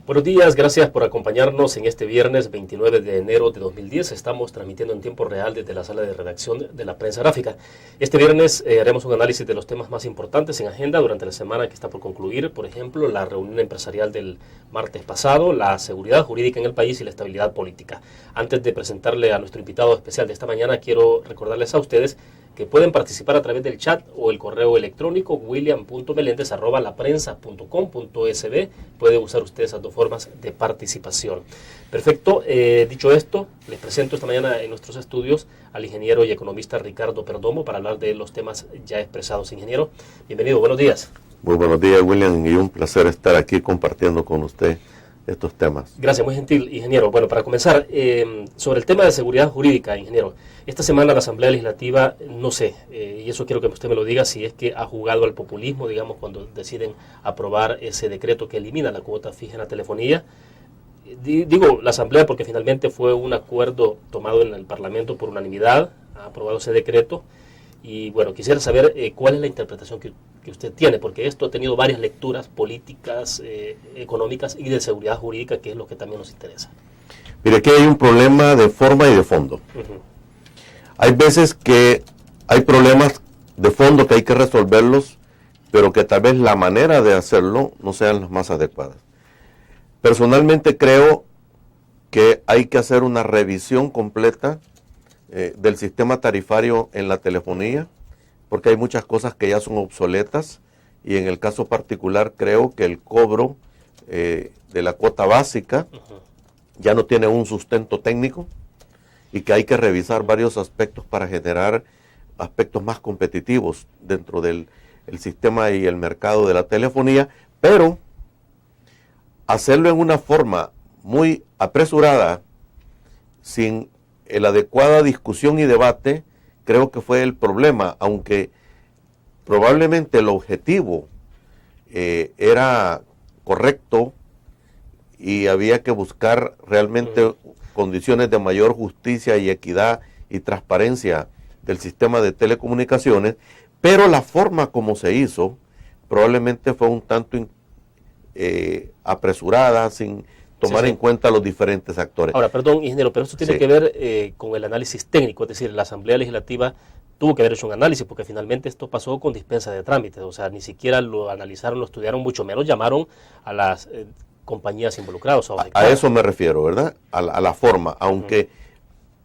Buenos días, gracias por acompañarnos en este viernes 29 de enero de 2010. Estamos transmitiendo en tiempo real desde la sala de redacción de la prensa gráfica. Este viernes haremos un análisis de los temas más importantes en agenda durante la semana que está por concluir. Por ejemplo, la reunión empresarial del martes pasado, la seguridad jurídica en el país y la estabilidad política. Antes de presentarle a nuestro invitado especial de esta mañana, quiero recordarles a ustedes que pueden participar a través del chat o el correo electrónico william.melendez@laprensa.com.sb. Puede usar usted esas dos formas de participación. Perfecto, dicho esto, les presento esta mañana en nuestros estudios al ingeniero y economista Ricardo Perdomo para hablar de los temas ya expresados. Ingeniero, bienvenido, buenos días. Muy buenos días, William, y un placer estar aquí compartiendo con usted estos temas. Gracias, muy gentil, ingeniero. Bueno, para comenzar, sobre el tema de seguridad jurídica, ingeniero, esta semana la Asamblea Legislativa, no sé, y eso quiero que usted me lo diga, si es que ha jugado al populismo, digamos, cuando deciden aprobar ese decreto que elimina la cuota fija en la telefonía. Digo la Asamblea porque finalmente fue un acuerdo tomado en el Parlamento por unanimidad, ha aprobado ese decreto, y bueno, quisiera saber cuál es la interpretación que usted tiene, porque esto ha tenido varias lecturas políticas, económicas y de seguridad jurídica, que es lo que también nos interesa. Mire, aquí hay un problema de forma y de fondo. Hay veces que hay problemas de fondo que hay que resolverlos, pero que tal vez la manera de hacerlo no sean las más adecuadas. Personalmente creo que hay que hacer una revisión completa del sistema tarifario en la telefonía, porque hay muchas cosas que ya son obsoletas, y en el caso particular creo que el cobro de la cuota básica ya no tiene un sustento técnico, y que hay que revisar varios aspectos para generar aspectos más competitivos dentro del sistema y el mercado de la telefonía, pero hacerlo en una forma muy apresurada, sin la adecuada discusión y debate, creo que fue el problema, aunque probablemente el objetivo era correcto y había que buscar realmente condiciones de mayor justicia y equidad y transparencia del sistema de telecomunicaciones, pero la forma como se hizo probablemente fue un tanto apresurada, sin tomar en cuenta los diferentes actores. Ahora, perdón, ingeniero, pero esto tiene que ver con el análisis técnico, es decir, la Asamblea Legislativa tuvo que haber hecho un análisis, porque finalmente esto pasó con dispensa de trámites, o sea, ni siquiera lo analizaron, lo estudiaron, mucho menos llamaron a las compañías involucradas. A eso me refiero, ¿verdad? A la forma, aunque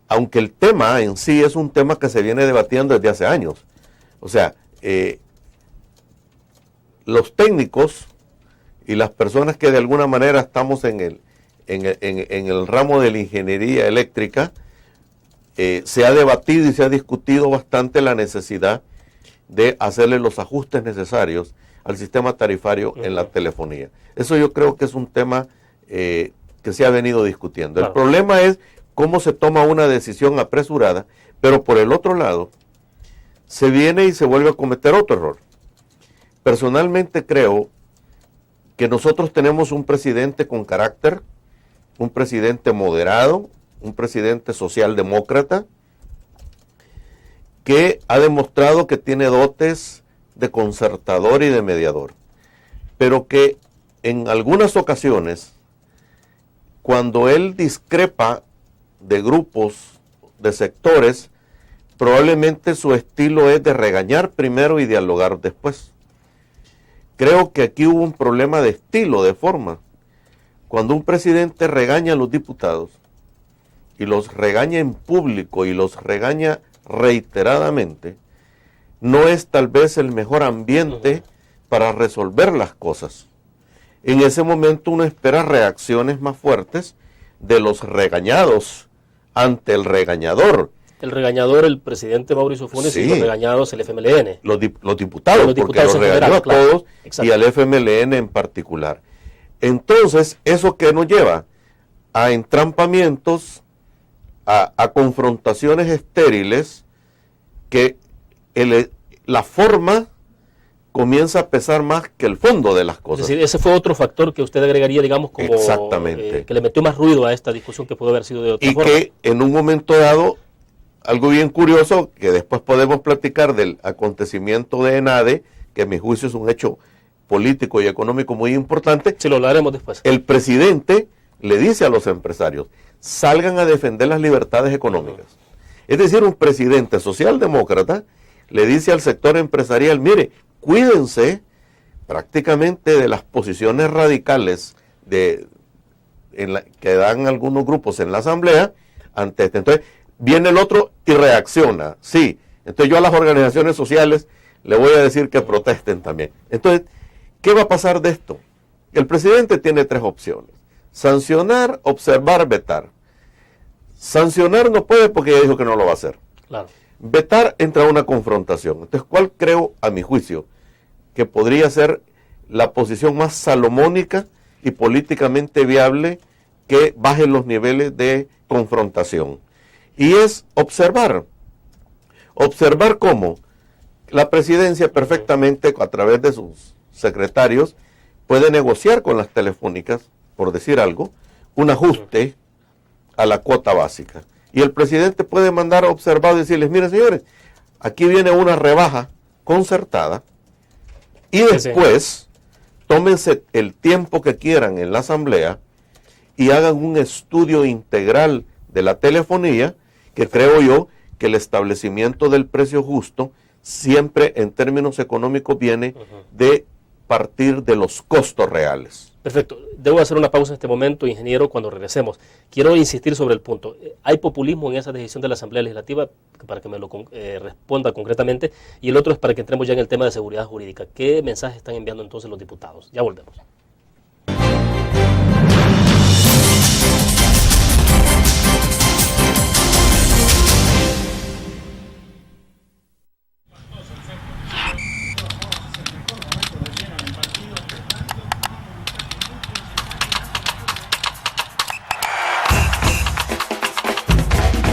el tema en sí es un tema que se viene debatiendo desde hace años. O sea, los técnicos y las personas que de alguna manera estamos en el ramo de la ingeniería eléctrica, se ha debatido y se ha discutido bastante la necesidad de hacerle los ajustes necesarios al sistema tarifario en la telefonía. Eso yo creo que es un tema que se ha venido discutiendo. El problema es cómo se toma una decisión apresurada, pero por el otro lado, se viene y se vuelve a cometer otro error. Personalmente creo que nosotros tenemos un presidente con carácter, un presidente moderado, un presidente socialdemócrata, que ha demostrado que tiene dotes de concertador y de mediador, pero que en algunas ocasiones, cuando él discrepa de grupos, de sectores, probablemente su estilo es de regañar primero y dialogar después. Creo que aquí hubo un problema de estilo, de forma. Cuando un presidente regaña a los diputados, y los regaña en público, y los regaña reiteradamente, no es tal vez el mejor ambiente para resolver las cosas. En ese momento uno espera reacciones más fuertes de los regañados ante el regañador. El regañador, el presidente Mauricio Funes, y los regañados, el FMLN. Los diputados, porque los regañó a todos, y al FMLN en particular. Entonces, ¿eso qué nos lleva? A entrampamientos, a confrontaciones estériles, que la forma comienza a pesar más que el fondo de las cosas. Es decir, ese fue otro factor que usted agregaría, digamos, como exactamente, que le metió más ruido a esta discusión, que pudo haber sido de otra forma. Y que en un momento dado, algo bien curioso, que después podemos platicar del acontecimiento de ENADE, que a mi juicio es un hecho político y económico muy importante. Sí, lo hablaremos después. El presidente le dice a los empresarios, salgan a defender las libertades económicas. Es decir, un presidente socialdemócrata le dice al sector empresarial, mire, cuídense prácticamente de las posiciones radicales que dan algunos grupos en la asamblea ante este. Entonces, viene el otro y reacciona. Sí, entonces yo a las organizaciones sociales le voy a decir que protesten también. Entonces, ¿qué va a pasar de esto? El presidente tiene 3 opciones. Sancionar, observar, vetar. Sancionar no puede porque ya dijo que no lo va a hacer. Claro. Vetar entra a una confrontación. Entonces, ¿cuál creo, a mi juicio, que podría ser la posición más salomónica y políticamente viable que baje los niveles de confrontación? Y es observar. Observar cómo la presidencia perfectamente, a través de sus secretarios, puede negociar con las telefónicas, por decir algo, un ajuste a la cuota básica. Y el presidente puede mandar a observar y decirles, miren señores, aquí viene una rebaja concertada y después tómense el tiempo que quieran en la asamblea y hagan un estudio integral de la telefonía, que creo yo que el establecimiento del precio justo siempre en términos económicos viene de partir de los costos reales. Perfecto. Debo hacer una pausa en este momento, ingeniero, cuando regresemos. Quiero insistir sobre el punto. ¿Hay populismo en esa decisión de la Asamblea Legislativa? Para que me lo responda concretamente. Y el otro es para que entremos ya en el tema de seguridad jurídica. ¿Qué mensaje están enviando entonces los diputados? Ya volvemos.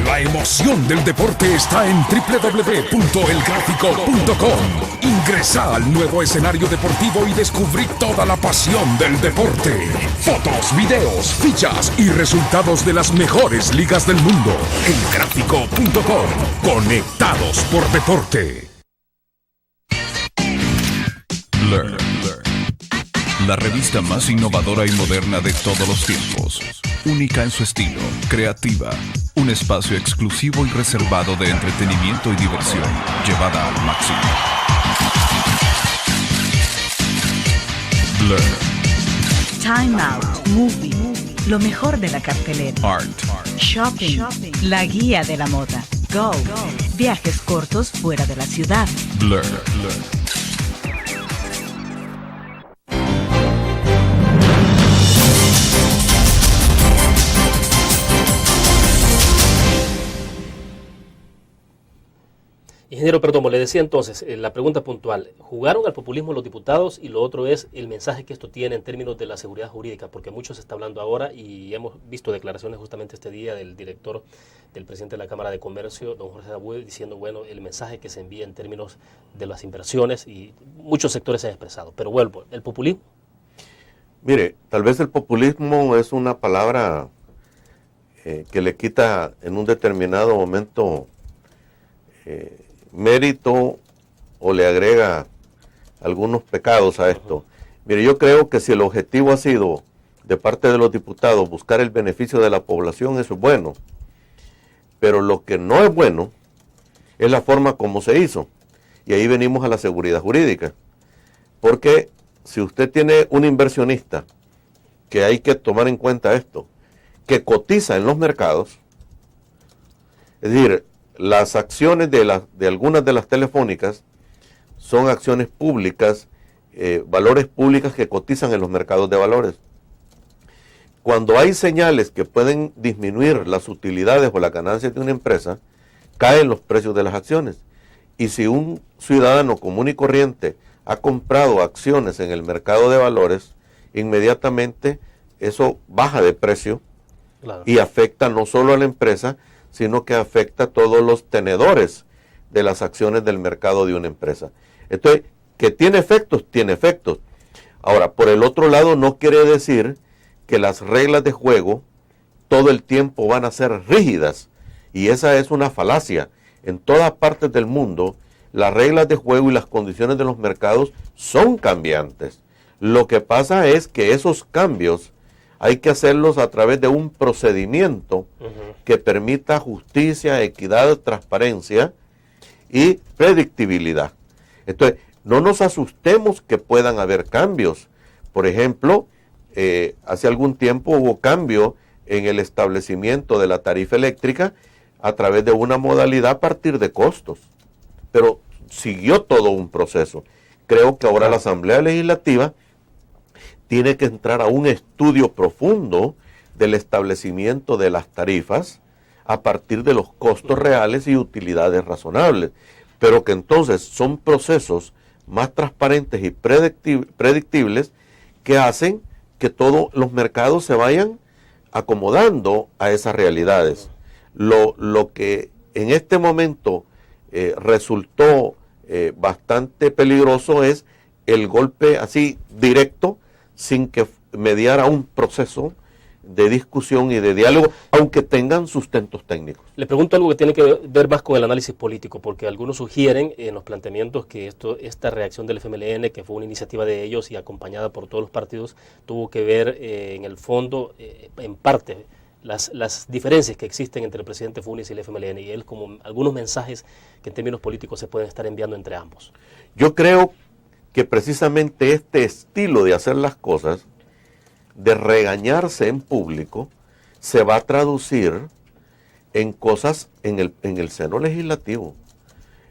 La emoción del deporte está en www.elgráfico.com. Ingresa al nuevo escenario deportivo y descubrí toda la pasión del deporte. Fotos, videos, fichas y resultados de las mejores ligas del mundo. Elgráfico.com. Conectados por deporte. Learn. La revista más innovadora y moderna de todos los tiempos. Única en su estilo, creativa. Un espacio exclusivo y reservado de entretenimiento y diversión, llevada al máximo. Blur. Time Out, Movie, lo mejor de la cartelera. Art. Shopping, la guía de la moda. Go, viajes cortos fuera de la ciudad. Blur. Ingeniero Perdomo, le decía entonces, la pregunta puntual, ¿jugaron al populismo los diputados? Y lo otro es el mensaje que esto tiene en términos de la seguridad jurídica, porque mucho se está hablando ahora y hemos visto declaraciones justamente este día del director, del presidente de la Cámara de Comercio, don Jorge Dabue, diciendo, bueno, el mensaje que se envía en términos de las inversiones, y muchos sectores se han expresado. Pero vuelvo, ¿el populismo? Mire, tal vez el populismo es una palabra que le quita en un determinado momento mérito o le agrega algunos pecados a esto. Mire, yo creo que si el objetivo ha sido de parte de los diputados buscar el beneficio de la población, eso es bueno. Pero lo que no es bueno es la forma como se hizo. Y ahí venimos a la seguridad jurídica. Porque si usted tiene un inversionista, que hay que tomar en cuenta esto, que cotiza en los mercados, es decir, las acciones de algunas de las telefónicas son acciones públicas, valores públicos que cotizan en los mercados de valores. Cuando hay señales que pueden disminuir las utilidades o las ganancias de una empresa, caen los precios de las acciones. Y si un ciudadano común y corriente ha comprado acciones en el mercado de valores, inmediatamente eso baja de precio. Claro. Y afecta no solo a la empresa, sino que afecta a todos los tenedores de las acciones del mercado de una empresa. Entonces, que tiene efectos, tiene efectos. Ahora, por el otro lado, no quiere decir que las reglas de juego todo el tiempo van a ser rígidas. Y esa es una falacia. En todas partes del mundo, las reglas de juego y las condiciones de los mercados son cambiantes. Lo que pasa es que esos cambios hay que hacerlos a través de un procedimiento que permita justicia, equidad, transparencia y predictibilidad. Entonces, no nos asustemos que puedan haber cambios. Por ejemplo, hace algún tiempo hubo cambio en el establecimiento de la tarifa eléctrica a través de una modalidad a partir de costos, pero siguió todo un proceso. Creo que ahora la Asamblea Legislativa tiene que entrar a un estudio profundo del establecimiento de las tarifas a partir de los costos reales y utilidades razonables, pero que entonces son procesos más transparentes y predictibles que hacen que todos los mercados se vayan acomodando a esas realidades. Lo que en este momento resultó bastante peligroso es el golpe así directo, sin que mediara un proceso de discusión y de diálogo, aunque tengan sustentos técnicos. Le pregunto algo que tiene que ver más con el análisis político, porque algunos sugieren en los planteamientos que esta reacción del FMLN, que fue una iniciativa de ellos y acompañada por todos los partidos, tuvo que ver en el fondo, en parte, las diferencias que existen entre el presidente Funes y el FMLN, y él como algunos mensajes que en términos políticos se pueden estar enviando entre ambos. Yo creo que precisamente este estilo de hacer las cosas, de regañarse en público, se va a traducir en cosas en el seno legislativo.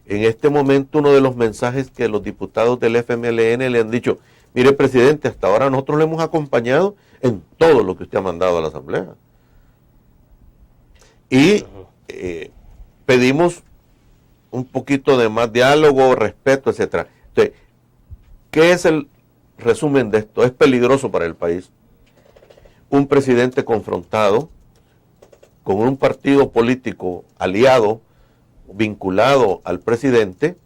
En este momento, uno de los mensajes que los diputados del FMLN le han dicho: mire, presidente, hasta ahora nosotros le hemos acompañado en todo lo que usted ha mandado a la Asamblea. Y pedimos un poquito de más diálogo, respeto, etcétera. Entonces, ¿qué es el resumen de esto? Es peligroso para el país. Un presidente confrontado con un partido político aliado, vinculado al presidente,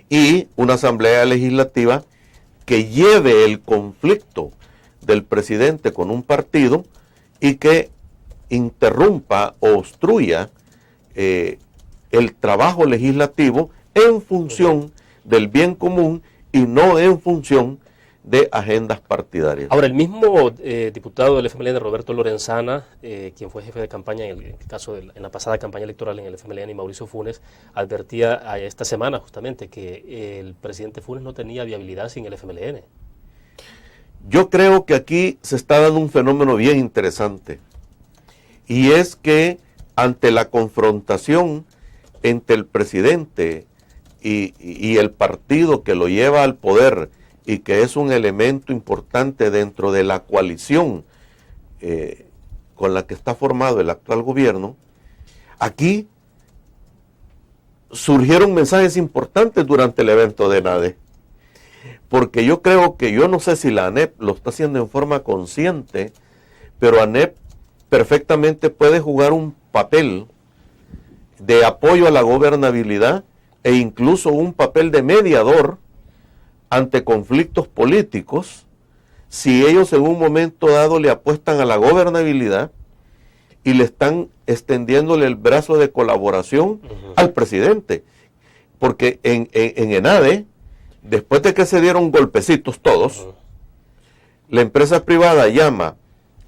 y una asamblea legislativa que lleve el conflicto del presidente con un partido y que interrumpa o obstruya el trabajo legislativo en función del bien común y no en función de agendas partidarias. Ahora, el mismo diputado del FMLN, Roberto Lorenzana, quien fue jefe de campaña en la pasada campaña electoral en el FMLN, y Mauricio Funes, advertía esta semana justamente que el presidente Funes no tenía viabilidad sin el FMLN. Yo creo que aquí se está dando un fenómeno bien interesante, y es que ante la confrontación entre el presidente y el partido que lo lleva al poder, y que es un elemento importante dentro de la coalición con la que está formado el actual gobierno, aquí surgieron mensajes importantes durante el evento de NADE, porque yo creo que, yo no sé si la ANEP lo está haciendo en forma consciente, pero ANEP perfectamente puede jugar un papel de apoyo a la gobernabilidad e incluso un papel de mediador ante conflictos políticos, si ellos en un momento dado le apuestan a la gobernabilidad y le están extendiéndole el brazo de colaboración al presidente. Porque en ENADE, después de que se dieron golpecitos todos, la empresa privada llama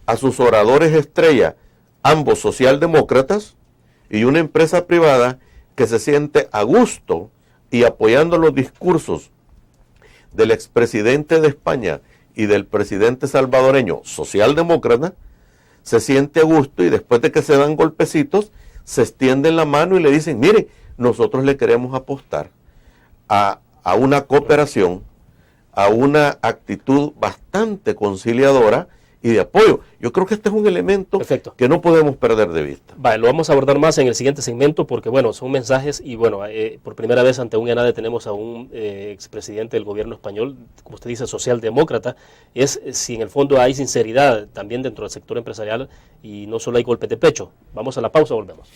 a sus oradores estrella, ambos socialdemócratas, y una empresa privada que se siente a gusto y apoyando los discursos del expresidente de España y del presidente salvadoreño socialdemócrata, se siente a gusto, y después de que se dan golpecitos, se extienden la mano y le dicen: mire, nosotros le queremos apostar a una cooperación, a una actitud bastante conciliadora y de apoyo. Yo creo que este es un elemento que no podemos perder de vista. Vale, lo vamos a abordar más en el siguiente segmento, porque bueno, son mensajes, y bueno, por primera vez ante un ENADE tenemos a un expresidente del gobierno español, como usted dice, socialdemócrata. Es si en el fondo hay sinceridad también dentro del sector empresarial y no solo hay golpes de pecho. Vamos a la pausa, volvemos.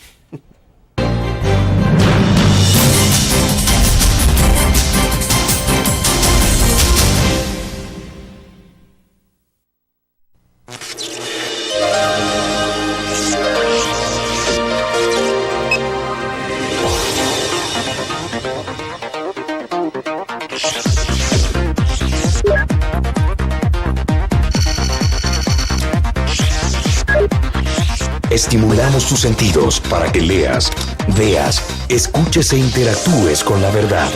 Estimulamos tus sentidos para que leas, veas, escuches e interactúes con la verdad.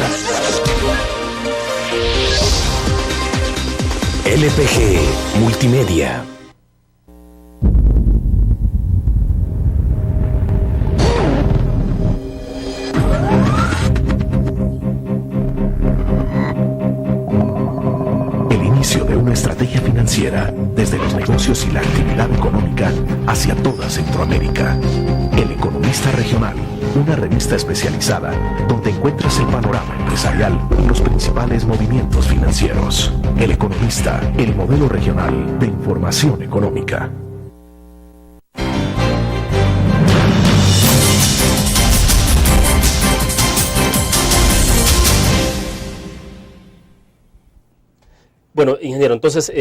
LPG Multimedia. De una estrategia financiera desde los negocios y la actividad económica hacia toda Centroamérica. El Economista Regional, una revista especializada donde encuentras el panorama empresarial y los principales movimientos financieros. El Economista, el modelo regional de información económica. Bueno, ingeniero, entonces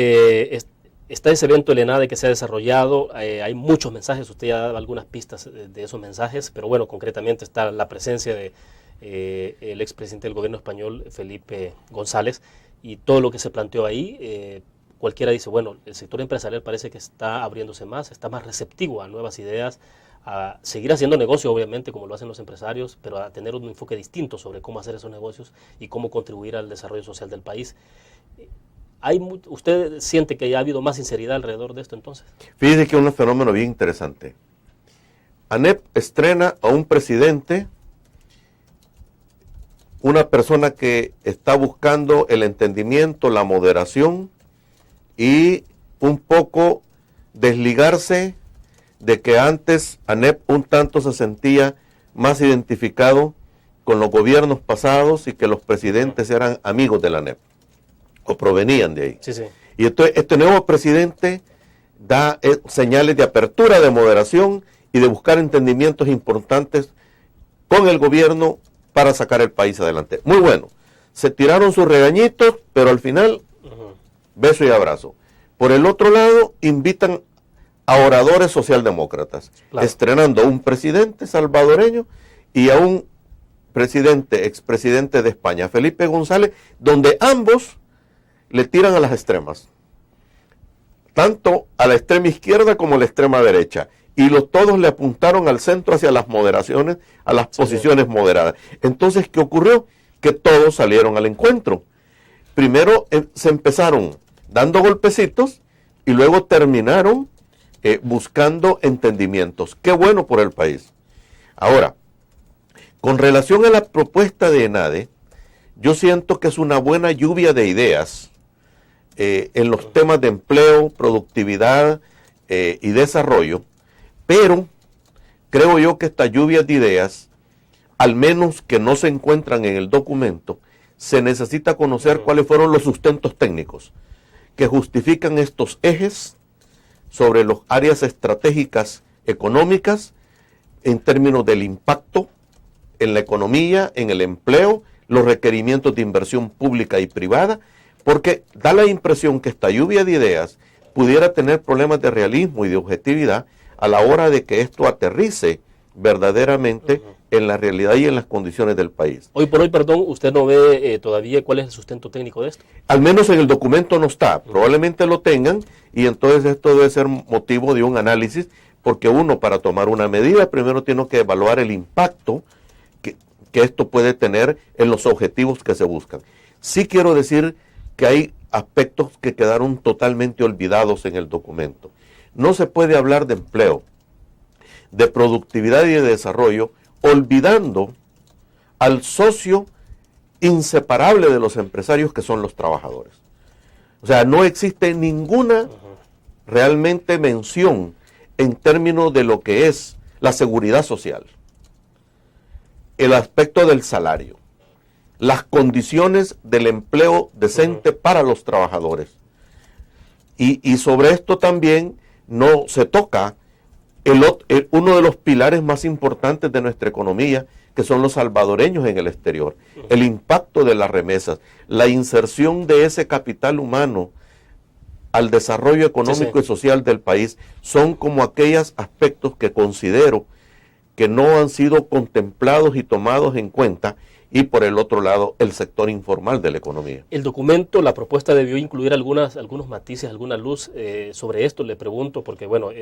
está ese evento del ENADE que se ha desarrollado, hay muchos mensajes, usted ya daba algunas pistas de esos mensajes, pero bueno, concretamente está la presencia de el expresidente del gobierno español, Felipe González, y todo lo que se planteó ahí. Cualquiera dice, bueno, el sector empresarial parece que está abriéndose más, está más receptivo a nuevas ideas, a seguir haciendo negocio, obviamente, como lo hacen los empresarios, pero a tener un enfoque distinto sobre cómo hacer esos negocios y cómo contribuir al desarrollo social del país. ¿Usted siente que ya ha habido más sinceridad alrededor de esto entonces? Fíjese que es un fenómeno bien interesante. ANEP estrena a un presidente, una persona que está buscando el entendimiento, la moderación y un poco desligarse de que antes ANEP un tanto se sentía más identificado con los gobiernos pasados y que los presidentes eran amigos de la ANEP o provenían de ahí. Sí, sí. Y entonces este nuevo presidente da señales de apertura, de moderación y de buscar entendimientos importantes con el gobierno para sacar el país adelante. Muy bueno. Se tiraron sus regañitos, pero al final, beso y abrazo. Por el otro lado, invitan a oradores socialdemócratas, claro, estrenando a un presidente salvadoreño y a un expresidente de España, Felipe González, donde ambos le tiran a las extremas, tanto a la extrema izquierda como a la extrema derecha, y todos le apuntaron al centro hacia las moderaciones, a las posiciones moderadas. Entonces, ¿qué ocurrió? Que todos salieron al encuentro. Primero se empezaron dando golpecitos y luego terminaron buscando entendimientos. Qué bueno por el país. Ahora, con relación a la propuesta de ENADE, yo siento que es una buena lluvia de ideas en los temas de empleo, productividad y desarrollo, pero creo yo que esta lluvia de ideas, al menos que no se encuentran en el documento, se necesita conocer cuáles fueron los sustentos técnicos que justifican estos ejes sobre las áreas estratégicas económicas en términos del impacto en la economía, en el empleo, los requerimientos de inversión pública y privada, porque da la impresión que esta lluvia de ideas pudiera tener problemas de realismo y de objetividad a la hora de que esto aterrice verdaderamente en la realidad y en las condiciones del país. Hoy por hoy, perdón, ¿usted no ve todavía cuál es el sustento técnico de esto? Al menos en el documento no está, probablemente lo tengan y entonces esto debe ser motivo de un análisis, porque uno para tomar una medida primero tiene que evaluar el impacto que esto puede tener en los objetivos que se buscan. Sí quiero decir que hay aspectos que quedaron totalmente olvidados en el documento. No se puede hablar de empleo, de productividad y de desarrollo, olvidando al socio inseparable de los empresarios que son los trabajadores. O sea, no existe ninguna realmente mención en términos de lo que es la seguridad social, el aspecto del salario, las condiciones del empleo decente para los trabajadores. Y sobre esto también no se toca uno de los pilares más importantes de nuestra economía, que son los salvadoreños en el exterior, el impacto de las remesas, la inserción de ese capital humano al desarrollo económico y social del país, son como aquellos aspectos que considero que no han sido contemplados y tomados en cuenta, y por el otro lado, el sector informal de la economía. El documento, la propuesta debió incluir algunos matices, alguna luz sobre esto, le pregunto, porque bueno,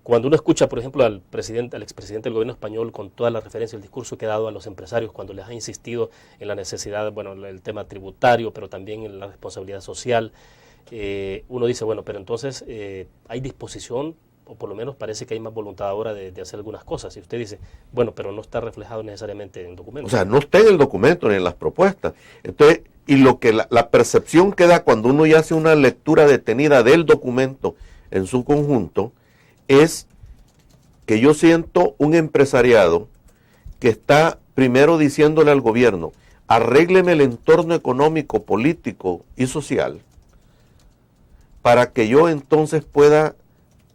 Cuando uno escucha, por ejemplo, al expresidente del gobierno español con toda la referencia, el discurso que ha dado a los empresarios cuando les ha insistido en la necesidad, bueno, el tema tributario, pero también en la responsabilidad social, uno dice, bueno, pero entonces hay disposición, o por lo menos parece que hay más voluntad ahora de hacer algunas cosas. Y usted dice, bueno, pero no está reflejado necesariamente en el documento. O sea, no está en el documento ni en las propuestas. Entonces, y lo que la percepción que da cuando uno ya hace una lectura detenida del documento en su conjunto, es que yo siento un empresariado que está primero diciéndole al gobierno, arréglenme el entorno económico, político y social, para que yo entonces pueda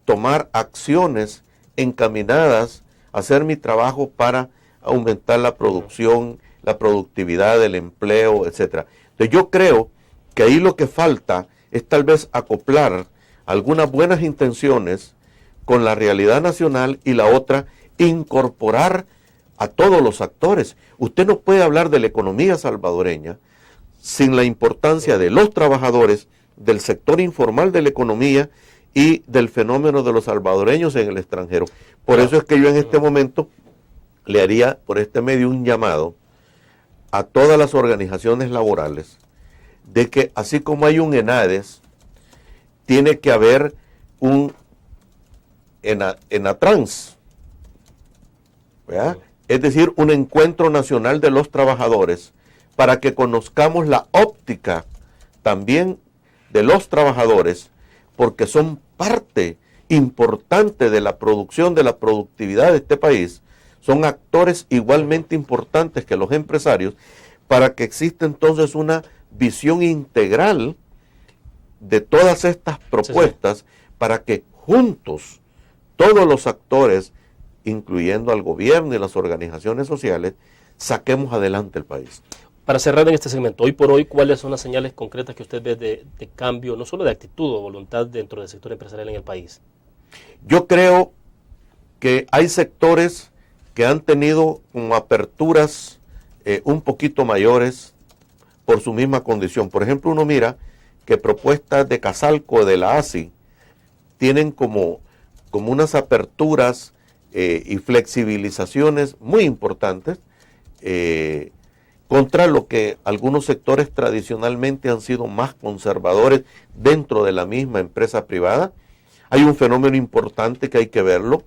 tomar acciones encaminadas a hacer mi trabajo para aumentar la producción, la productividad, el empleo, etcétera. Entonces yo creo que ahí lo que falta es tal vez acoplar algunas buenas intenciones con la realidad nacional y la otra, incorporar a todos los actores. Usted no puede hablar de la economía salvadoreña sin la importancia de los trabajadores, del sector informal de la economía y del fenómeno de los salvadoreños en el extranjero. Por eso es que yo en este momento le haría por este medio un llamado a todas las organizaciones laborales de que así como hay un ENADES, tiene que haber un ENATRANS, ¿verdad? Es decir, un encuentro nacional de los trabajadores para que conozcamos la óptica también de los trabajadores, porque son parte importante de la producción, de la productividad de este país, son actores igualmente importantes que los empresarios, para que exista entonces una visión integral de todas estas propuestas, sí, para que juntos todos los actores, incluyendo al gobierno y las organizaciones sociales, saquemos adelante el país. Para cerrar en este segmento, hoy por hoy, ¿cuáles son las señales concretas que usted ve de cambio, no solo de actitud o voluntad dentro del sector empresarial en el país? Yo creo que hay sectores que han tenido como aperturas un poquito mayores por su misma condición. Por ejemplo, uno mira que propuestas de Casalco, de la ASI, tienen como unas aperturas y flexibilizaciones muy importantes contra lo que algunos sectores tradicionalmente han sido más conservadores dentro de la misma empresa privada. Hay un fenómeno importante que hay que verlo,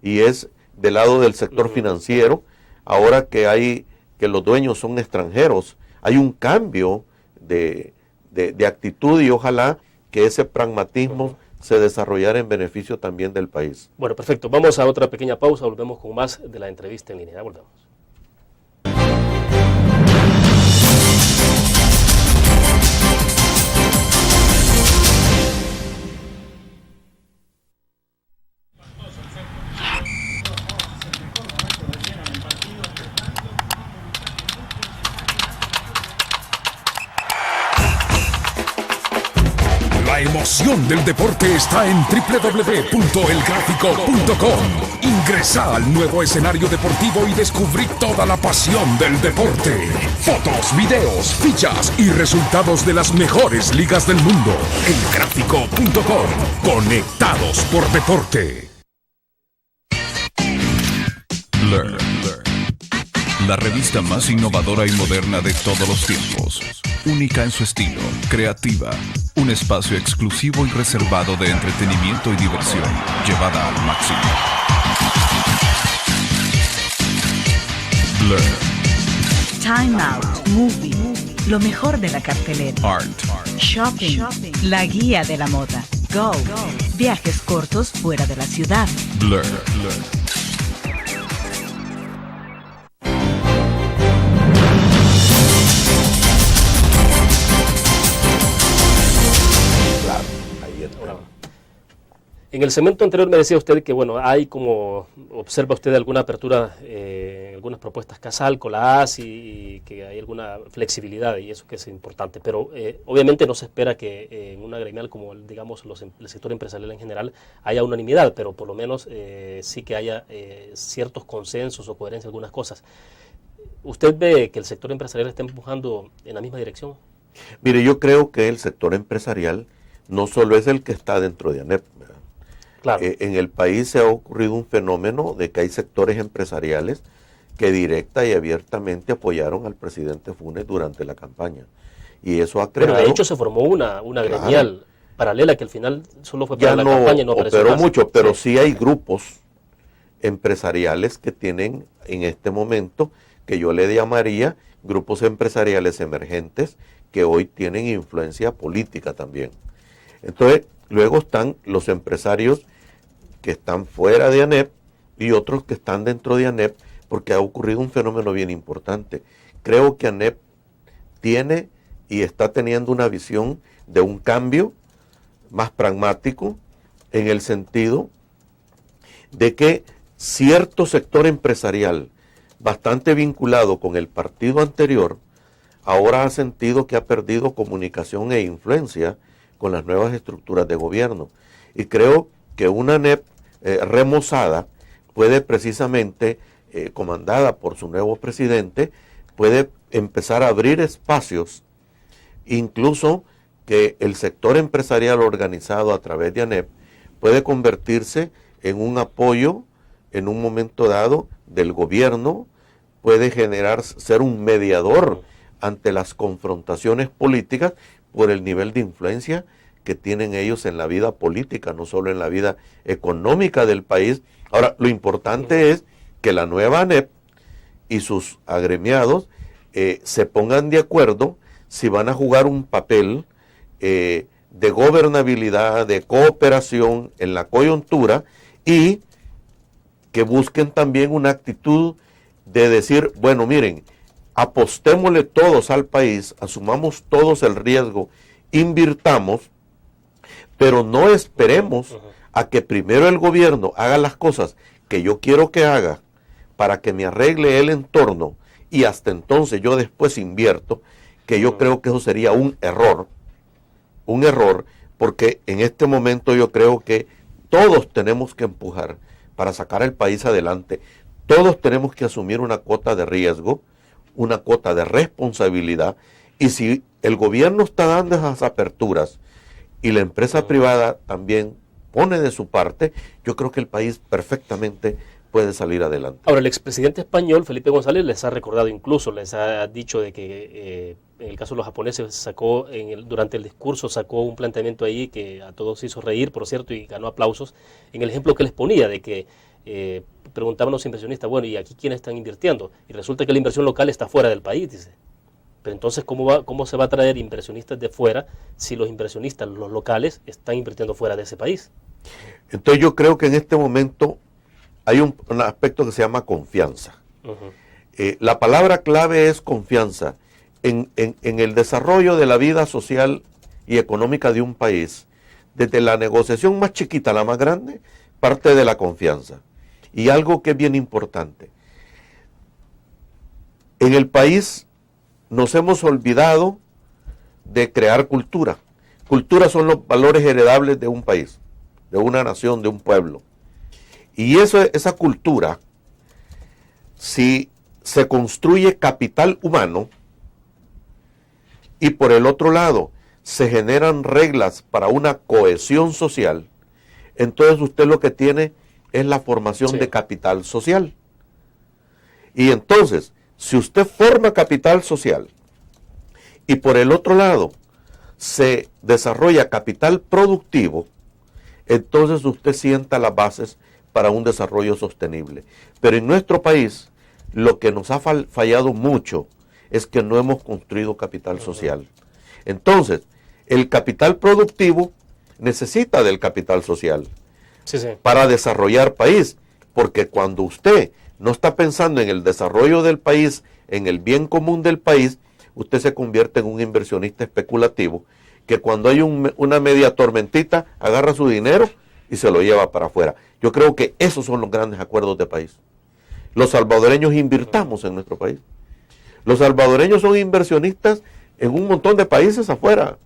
y es del lado del sector financiero. Ahora que los dueños son extranjeros, hay un cambio de actitud, y ojalá que ese pragmatismo se desarrollara en beneficio también del país. Bueno, perfecto. Vamos a otra pequeña pausa, volvemos con más de la entrevista en línea. Volvemos. La emoción del deporte está en www.elgráfico.com. Ingresa al nuevo escenario deportivo y descubrí toda la pasión del deporte. Fotos, videos, fichas y resultados de las mejores ligas del mundo. Elgráfico.com. Conectados por deporte. Blur. La revista más innovadora y moderna de todos los tiempos. Única en su estilo, creativa. Un espacio exclusivo y reservado de entretenimiento y diversión, llevada al máximo. Blur. Time Out, Movie, lo mejor de la cartelera. Art. Shopping, la guía de la moda. Go, viajes cortos fuera de la ciudad. Blur. En el segmento anterior me decía usted que, bueno, hay como, observa usted alguna apertura, algunas propuestas Casalco, la ASI, y que hay alguna flexibilidad, y eso que es importante, pero obviamente no se espera que en una gremial como, digamos, el sector empresarial en general haya unanimidad, pero por lo menos sí que haya ciertos consensos o coherencia en algunas cosas. ¿Usted ve que el sector empresarial está empujando en la misma dirección? Mire, yo creo que el sector empresarial no solo es el que está dentro de ANEP, ¿verdad? Claro. En el país se ha ocurrido un fenómeno de que hay sectores empresariales que directa y abiertamente apoyaron al presidente Funes durante la campaña. Y eso ha creado... Bueno, de hecho se formó una gremial paralela que al final solo fue para ya la no campaña y no apareció operó más. mucho, pero sí hay grupos empresariales que tienen en este momento, que yo le llamaría grupos empresariales emergentes, que hoy tienen influencia política también. Entonces, luego están los empresarios que están fuera de ANEP y otros que están dentro de ANEP, porque ha ocurrido un fenómeno bien importante. Creo que ANEP tiene y está teniendo una visión de un cambio más pragmático, en el sentido de que cierto sector empresarial bastante vinculado con el partido anterior ahora ha sentido que ha perdido comunicación e influencia con las nuevas estructuras de gobierno. Y creo que una ANEP remozada puede precisamente, comandada por su nuevo presidente, puede empezar a abrir espacios, incluso que el sector empresarial organizado a través de ANEP puede convertirse en un apoyo en un momento dado del gobierno, puede ser un mediador ante las confrontaciones políticas por el nivel de influencia que tienen ellos en la vida política, no solo en la vida económica del país. Ahora, lo importante es que la nueva ANEP y sus agremiados se pongan de acuerdo si van a jugar un papel de gobernabilidad, de cooperación en la coyuntura, y que busquen también una actitud de decir, bueno, miren, apostémosle todos al país, asumamos todos el riesgo, invirtamos, pero no esperemos a que primero el gobierno haga las cosas que yo quiero que haga para que me arregle el entorno y hasta entonces yo después invierto, que yo creo que eso sería un error, porque en este momento yo creo que todos tenemos que empujar para sacar el país adelante. Todos tenemos que asumir una cuota de riesgo, una cuota de responsabilidad, y si el gobierno está dando esas aperturas y la empresa privada también pone de su parte, yo creo que el país perfectamente puede salir adelante. Ahora, el expresidente español, Felipe González, les ha recordado incluso, les ha dicho de que en el caso de los japoneses sacó, durante el discurso sacó un planteamiento ahí que a todos hizo reír, por cierto, y ganó aplausos, en el ejemplo que les ponía de que preguntaban los inversionistas, bueno, ¿y aquí quiénes están invirtiendo? Y resulta que la inversión local está fuera del país, dice. Pero entonces, ¿cómo se va a traer inversionistas de fuera si los inversionistas, los locales, están invirtiendo fuera de ese país? Entonces yo creo que en este momento hay un aspecto que se llama confianza. La palabra clave es confianza. En el desarrollo de la vida social y económica de un país, desde la negociación más chiquita a la más grande, parte de la confianza. Y algo que es bien importante. En el país nos hemos olvidado de crear cultura. Cultura son los valores heredables de un país, de una nación, de un pueblo. Y esa cultura, si se construye capital humano y por el otro lado se generan reglas para una cohesión social, entonces usted lo que tiene es la formación de capital social. Y entonces, si usted forma capital social y por el otro lado se desarrolla capital productivo, entonces usted sienta las bases para un desarrollo sostenible. Pero en nuestro país, lo que nos ha fallado mucho es que no hemos construido capital social. Entonces, el capital productivo necesita del capital social para desarrollar país, porque cuando usted no está pensando en el desarrollo del país, en el bien común del país, usted se convierte en un inversionista especulativo, que cuando hay una media tormentita, agarra su dinero y se lo lleva para afuera. Yo creo que esos son los grandes acuerdos de país. Los salvadoreños invirtamos en nuestro país. Los salvadoreños son inversionistas en un montón de países afuera.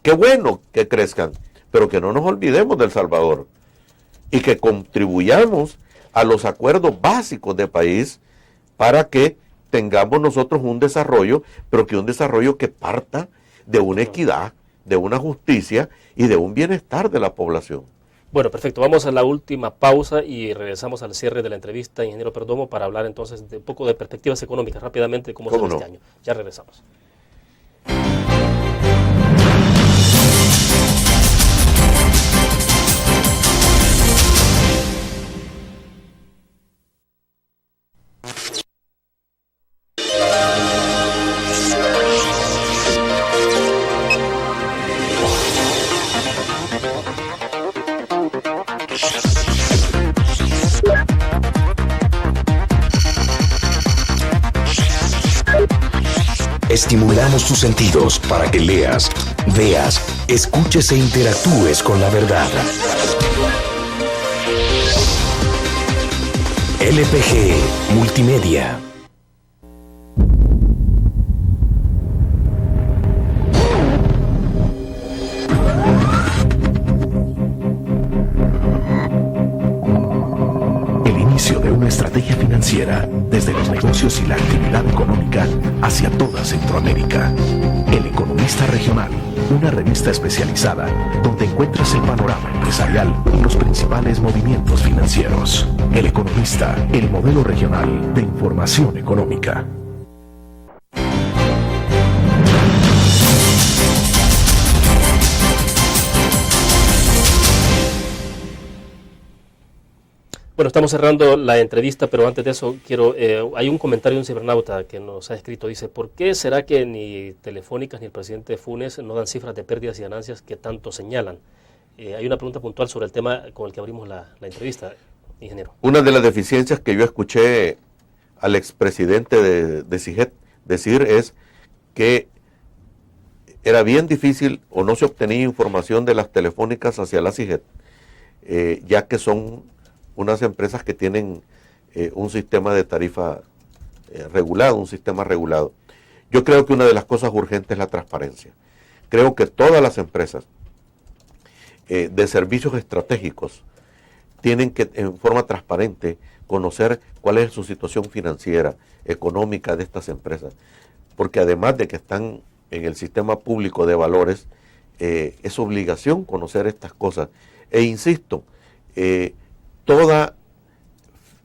Qué bueno que crezcan, pero que no nos olvidemos del Salvador y que contribuyamos a los acuerdos básicos de país para que tengamos nosotros un desarrollo, pero que un desarrollo que parta de una equidad, de una justicia y de un bienestar de la población. Bueno, perfecto. Vamos a la última pausa y regresamos al cierre de la entrevista, ingeniero Perdomo, para hablar entonces de un poco de perspectivas económicas rápidamente, cómo será este año. Ya regresamos. Estimulamos tus sentidos para que leas, veas, escuches e interactúes con la verdad. LPG Multimedia. El inicio de una estrategia financiera desde los negocios y la actividad económica hacia toda Centroamérica. El Economista Regional, una revista especializada donde encuentras el panorama empresarial y los principales movimientos financieros. El Economista, el modelo regional de información económica. Bueno, estamos cerrando la entrevista, pero antes de eso hay un comentario de un cibernauta que nos ha escrito, dice, ¿por qué será que ni Telefónicas ni el presidente Funes no dan cifras de pérdidas y ganancias que tanto señalan? Hay una pregunta puntual sobre el tema con el que abrimos la entrevista, ingeniero. Una de las deficiencias que yo escuché al expresidente de CIGET decir es que era bien difícil o no se obtenía información de las telefónicas hacia la CIGET, ya que son unas empresas que tienen un sistema de tarifa regulado, un sistema regulado. Yo creo que una de las cosas urgentes es la transparencia. Creo que todas las empresas de servicios estratégicos tienen que, en forma transparente, conocer cuál es su situación financiera, económica de estas empresas. Porque además de que están en el sistema público de valores, es obligación conocer estas cosas. E insisto, toda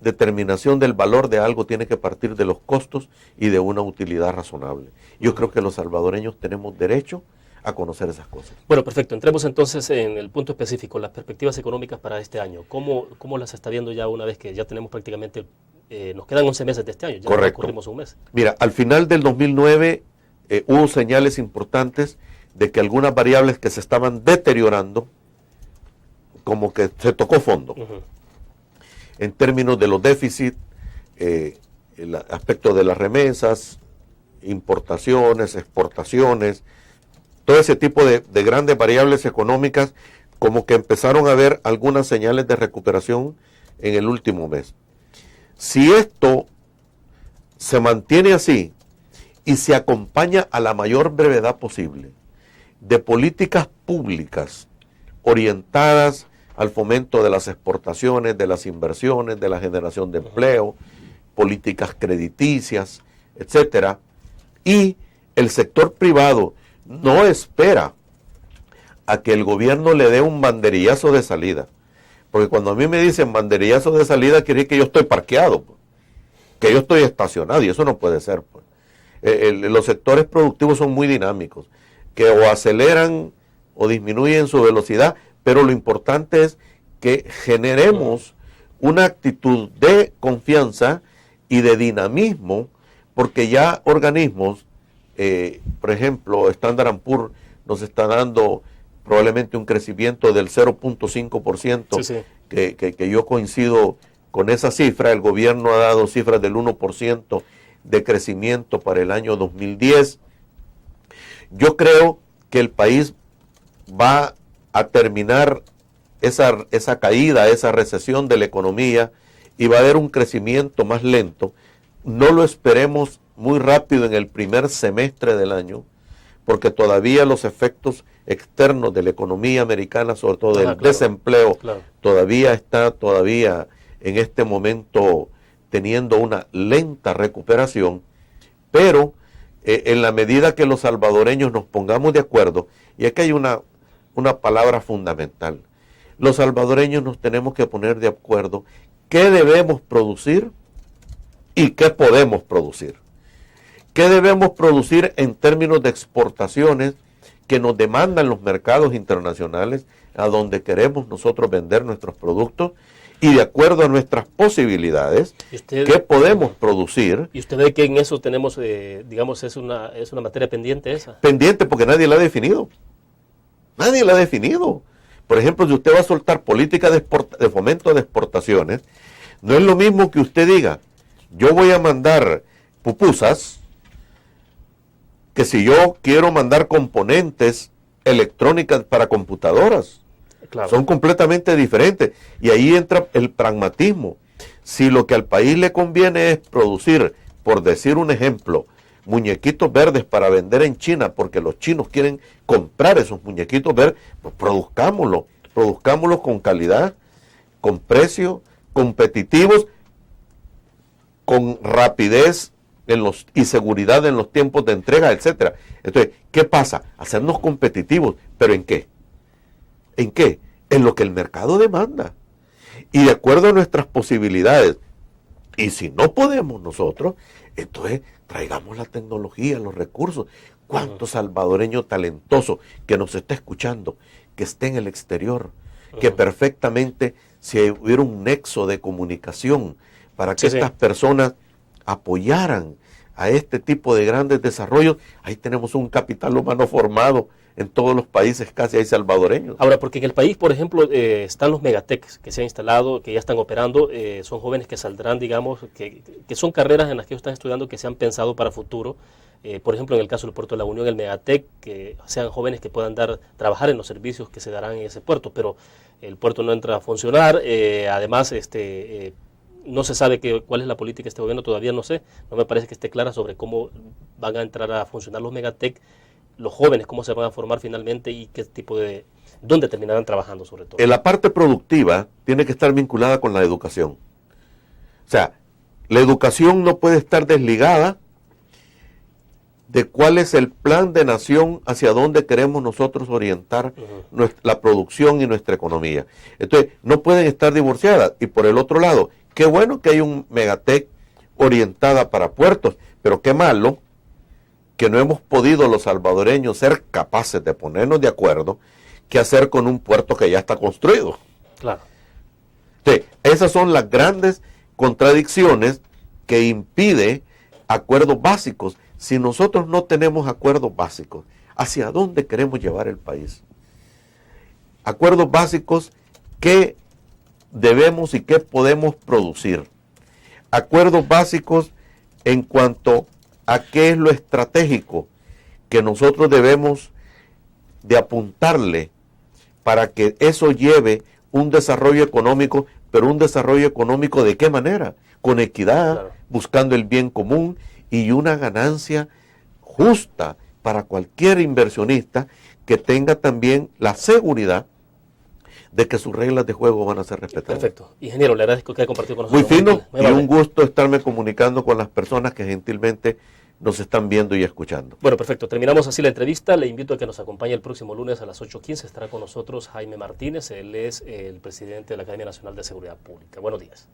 determinación del valor de algo tiene que partir de los costos y de una utilidad razonable. Yo creo que los salvadoreños tenemos derecho a conocer esas cosas. Bueno, perfecto. Entremos entonces en el punto específico, las perspectivas económicas para este año. ¿Cómo las está viendo ya una vez que ya tenemos prácticamente, nos quedan 11 meses de este año? Ya correcto. Corrimos un mes. Mira, al final del 2009 hubo señales importantes de que algunas variables que se estaban deteriorando, como que se tocó fondo. En términos de los déficits, el aspecto de las remesas, importaciones, exportaciones, todo ese tipo de grandes variables económicas, como que empezaron a haber algunas señales de recuperación en el último mes. Si esto se mantiene así y se acompaña a la mayor brevedad posible de políticas públicas orientadas al fomento de las exportaciones, de las inversiones, de la generación de empleo, políticas crediticias, etcétera, y el sector privado no espera a que el gobierno le dé un banderillazo de salida, porque cuando a mí me dicen banderillazo de salida quiere decir que yo estoy parqueado, que yo estoy estacionado, y eso no puede ser. Los sectores productivos son muy dinámicos, que o aceleran o disminuyen su velocidad, pero lo importante es que generemos una actitud de confianza y de dinamismo, porque ya organismos, por ejemplo, Standard & Poor's nos está dando probablemente un crecimiento del 0.5%, sí. que yo coincido con esa cifra. El gobierno ha dado cifras del 1% de crecimiento para el año 2010. Yo creo que el país va a terminar esa caída, esa recesión de la economía, y va a haber un crecimiento más lento. No lo esperemos muy rápido en el primer semestre del año, porque todavía los efectos externos de la economía americana, sobre todo del desempleo, todavía está en este momento teniendo una lenta recuperación, pero en la medida que los salvadoreños nos pongamos de acuerdo, y aquí hay una palabra fundamental: los salvadoreños nos tenemos que poner de acuerdo qué debemos producir y qué podemos producir. ¿Qué debemos producir en términos de exportaciones que nos demandan los mercados internacionales a donde queremos nosotros vender nuestros productos? Y de acuerdo a nuestras posibilidades, ¿qué podemos producir? ¿Y usted ve que en eso tenemos, digamos, es una materia pendiente esa? Pendiente porque nadie la ha definido. Nadie la ha definido. Por ejemplo, si usted va a soltar política de fomento de exportaciones, no es lo mismo que usted diga, yo voy a mandar pupusas, que si yo quiero mandar componentes electrónicas para computadoras. Claro. Son completamente diferentes. Y ahí entra el pragmatismo. Si lo que al país le conviene es producir, por decir un ejemplo, muñequitos verdes para vender en China, porque los chinos quieren comprar esos muñequitos verdes, pues produzcámoslos con calidad, con precios competitivos, con rapidez y seguridad en los tiempos de entrega, etcétera. Entonces, ¿qué pasa? Hacernos competitivos, ¿pero en qué? ¿En qué? En lo que el mercado demanda. Y de acuerdo a nuestras posibilidades. Y si no podemos nosotros, entonces traigamos la tecnología, los recursos. ¿Cuánto salvadoreño talentoso que nos está escuchando, que esté en el exterior, que perfectamente, si hubiera un nexo de comunicación para que estas personas apoyaran a este tipo de grandes desarrollos, ahí tenemos un capital humano formado en todos los países casi hay salvadoreños. Ahora, porque en el país, por ejemplo, están los megatecs que se han instalado, que ya están operando, son jóvenes que saldrán, digamos, que son carreras en las que ellos están estudiando que se han pensado para futuro. Por ejemplo, en el caso del puerto de La Unión, el megatec, que sean jóvenes que puedan trabajar en los servicios que se darán en ese puerto, pero el puerto no entra a funcionar, además, no se sabe cuál es la política de este gobierno, todavía no sé, no me parece que esté clara sobre cómo van a entrar a funcionar los megatec, los jóvenes, cómo se van a formar finalmente y qué tipo dónde terminarán trabajando sobre todo. En la parte productiva tiene que estar vinculada con la educación. O sea, la educación no puede estar desligada de cuál es el plan de nación hacia dónde queremos nosotros orientar la producción y nuestra economía. Entonces, no pueden estar divorciadas. Y por el otro lado, qué bueno que hay un megatec orientada para puertos, pero qué malo que no hemos podido los salvadoreños ser capaces de ponernos de acuerdo qué hacer con un puerto que ya está construido. Claro. Sí, esas son las grandes contradicciones que impide acuerdos básicos. Si nosotros no tenemos acuerdos básicos, ¿hacia dónde queremos llevar el país? Acuerdos básicos, ¿qué debemos y qué podemos producir? Acuerdos básicos en cuanto a qué es lo estratégico que nosotros debemos de apuntarle para que eso lleve un desarrollo económico, pero un desarrollo económico ¿de qué manera? Con equidad, claro, buscando el bien común y una ganancia justa para cualquier inversionista que tenga también la seguridad de que sus reglas de juego van a ser respetadas. Perfecto. Ingeniero, le agradezco que haya compartido con nosotros. Muy fino y un gusto estarme comunicando con las personas que gentilmente nos están viendo y escuchando. Bueno, perfecto. Terminamos así la entrevista. Le invito a que nos acompañe el próximo lunes a las 8:15. Estará con nosotros Jaime Martínez. Él es el presidente de la Academia Nacional de Seguridad Pública. Buenos días.